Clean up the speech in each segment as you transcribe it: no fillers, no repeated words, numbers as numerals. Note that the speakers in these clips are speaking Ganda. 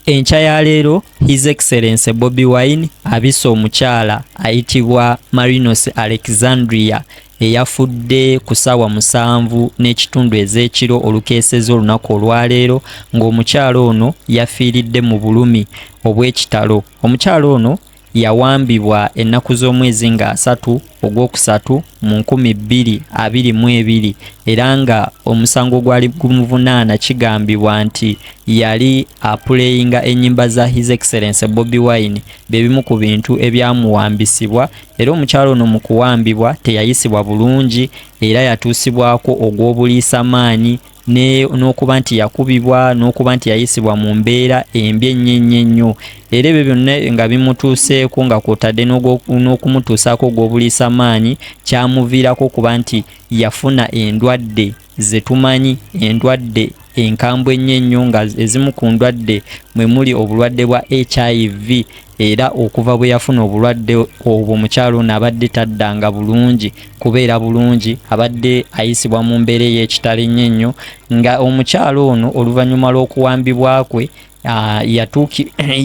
Enkya ya leero His Excellency Bobi Wine abisse omukyala ayitibwa Marinos Alexandria eyafudde ku ssaawa 7:30 ez'ekiro olukeeseza olunaku olwaleero ng'omukyala ono yafiiridde mu bulumi obw'ekitalo. Omukyala ono yawambibwa ennaku z'omwezi nga 3 Ogwokusatu mu 2022 era nga omusango gwali gumuvunaana kigambibwa nti yali apuleyinga ennyimba za His Excellency Bobi Wine bebimu ku bintu ebyamuwambisibwa era omukyalo ono mu kuwambibwa teyayisibwa bulungi era yatuusibwako ogw'obuliisamaanyi n'okuba nti yakubibwa n'okuba nti yayisibwa mu mbeera embi ennyo era ebyo byonna nga bimutuuseeko nga kwotadde n'okumutuusaako ogw'obuliisamaanyi kyamuviirako kuba nti yafuna endwadde zetumanyi endwadde enkambwe ennyo nga ezimu ku ndwadde mwe muli obulwadde bwa HIV era okuva bwe yafuna obulwadde obwo omukyalo ono abadde taddanga bulungi kubeera bulungi abadde ayisibwa mu mbeera ey'ekitalo ennyo nga omukyalo ono oluvannyuma lw'okuwambibwa kwe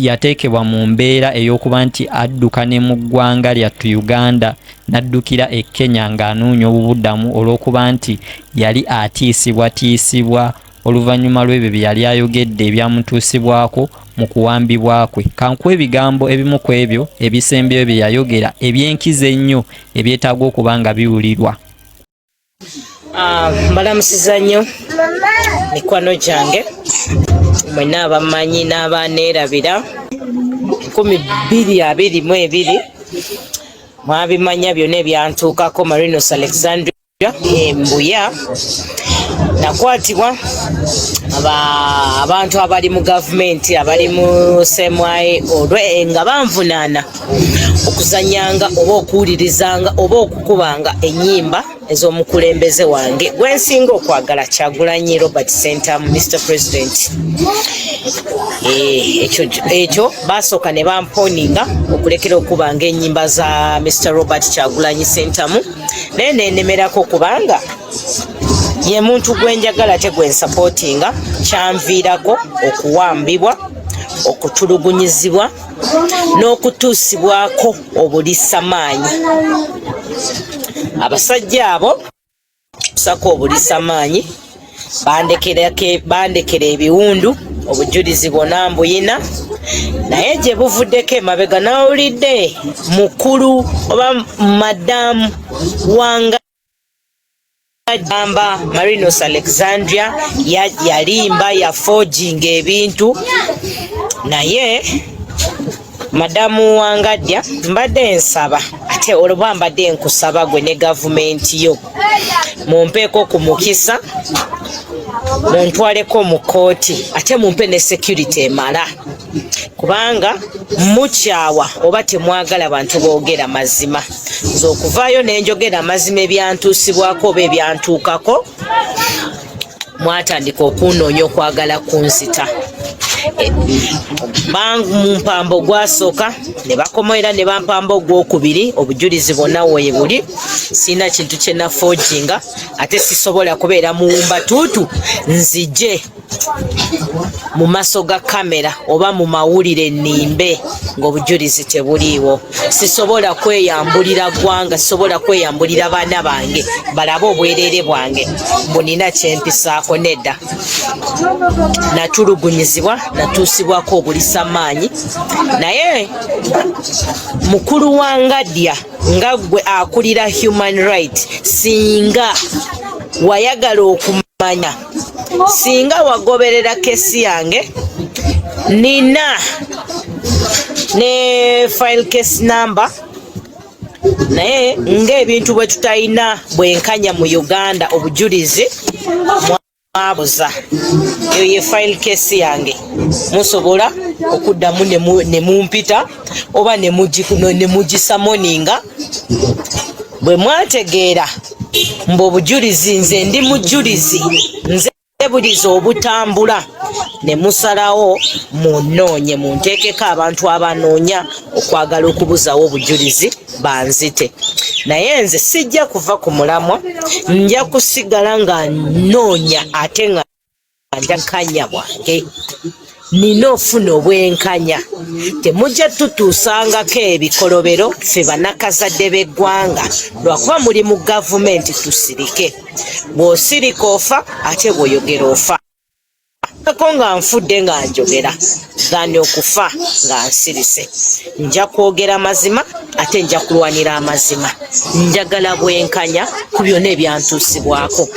yateekebwa mu mbeera ey'okuba nti adduka ne mu ggwanga lyattu Uganda n'addukira e Kenya ng'anoonya obubuddamu olw'okuba nti yali atiisibwa oluvannyuma lw'ebyo bye yali ayogedde ebyamutuusibwako mu kuwambibwa kwe. Kankuwa ebigambo ebimu ku ebyo ebisembyeyo bye yayogera eby'enkizo ennyo ebyetaaga okuba nga biwulirwa. Mbalamusiza nnyo mikwano gyange mwenna abamanyi n'abaneerabira 2022 mwabimanya byonna ebyantuukako. Marinos Alexandria Mbuya nakwatibwa abantu abali mu gavumenti abali mu semwaye olwe nga banvunaana okuzanyanga oba okuwulirizanga oba okukubanga ennyimba ez'omukulembeze wange gwensinga okwagala Kyagulanyi Robert Sentamu Mr. President. Ekyo basooka ne bamponinga okulekera okubanga ennyimba za Mr. Robert Kyagulanyi Sentamu naye nenemerako kubanga ye muntu gwenjagala te gwensapootinga kyanviirako okuwambibwa okutulugunyizibwa n'okutuusibwako obuliisamaanyi. Abasajja abo kusako obuliisamaanyi bandekera ebiwundu obujulizi bwonna mbuyina naye gye buvuddeko emabega nawulidde mukulu oba madamu wanga Amba Marinos Alexandria yalimba yaforginga ebintu naye madamu Wangadya mbadde nsaba ate olwo mbadde nkusaba gwe ne gavumenti yo mumpeeko ku mukisa muntwaleko mu kooti ate mumpe ne security emala kubanga mukyawa oba temwagala bantu boogera mazima nze okuvaayo nenjogera amazima ebyantuusibwako oba ebyantuukako mwatandika okunoonya okwagala kunzita. Mu mpambo gwasooka ne bakomoera ne bampamba ogwokubiri obujulizi bwonna we buli sina kintu kye naforginga ate sisobola kubeera muwumba tuutu nzije mu maaso ga kamera oba mu mawulire nnimbe ng'obujulizi tebuliiwo. Sisobola kweyambulira ggwanga, sisobola kweyambulira baana bange balabe obwereere bwange bunina kyempisaako nedda. Natulugunyizibwa natuusibwako obuliisamaanyi naye mukulu Wangadya nga gwe akulira human right singa wayagala okumanya singa wagoberera kesi yange nina ne file case number naye ng'ebintu bwe tutayina bwenkanya mu Uganda obujulizi mwabuza eyo ye file case yange musobola okuddamu ne mumpita oba ne mugisamoninga bwe mwategeera mbu obujulizi nze ndi mujulizi nze bulizi obutambula ne musalawo munoonye munteekeko abantu abanoonya okwagala okubuzawo obujulizi banzite naye nze sijja kuva ku mulamwa nja kusigala nga noonya ate nga njakanya bwange nina ofuna obwenkanya. Temujja tutuusangako ebikolobero ffe bannakazadde b'eggwanga lwakuba muli mu gavumenti tusirike. Bw'osirika ofa ate bw'oyogera ofa. Ko nga nfudde nga njogera gani okufa nga nsirise. Nja kwogera mazima ate nja kulwanira amazima. Njagala bwenkanya ku byonna ebyantuusibwako.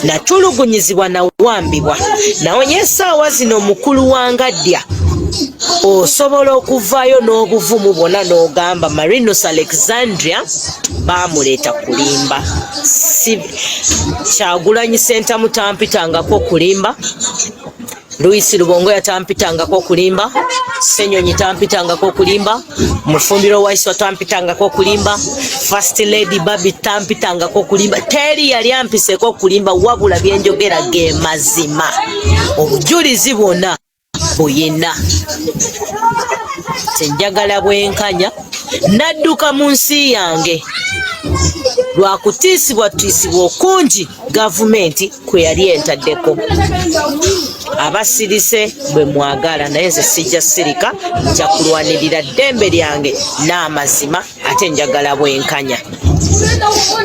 Natulugunyizibwa nawambibwa. Naye essaawa zino mukulu wangaddya osobola okuvaayo n'obuvumu bwonna n'ogamba Marinus Alexandria baamuleeta kulimba. Kyagulanyi Ssentamu tampitangako kulimba. Louis Lubongo yatampitangako kulimba. Ssenyonyi tampitangako kulimba. Mufumbiro Waiswa tampitangako kulimba. First Lady Babi tampitangako kulimba. Teri yali ampiseko kulimba wabula byenjogera ge mazima. Obujulizi bwonna buyina. Njagala bwenkanya nadduka mu nsi yange lwakutiisibwa okungi gavumenti kwe yali entaddeko. Abasirise bwe mwagala naye nze sijja sirika, nja kulwanirira ddembe lyange n'amazima ate njagala bwenkanya.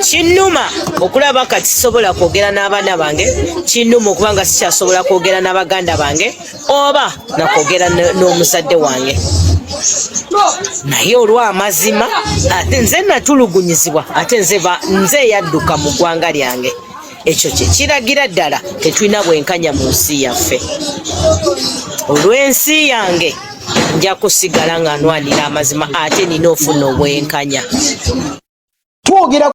Kinnuma okulaba kati sobola kwogera n'abaana bange, kinnuma okuba nga sikyasobola kwogera n'abaganda bange oba nakwogera n'omuzadde wange. Naye olw'amazima ate nze natulugunyizibwa ate nze yadduka mu ggwanga lyange. Ekyo kye kiragira ddala tetulina bwenkanya mu nsi yaffe. Olw'ensi yange nja kusigala nga nwanira amazima ate nina ofuna obwenkanya.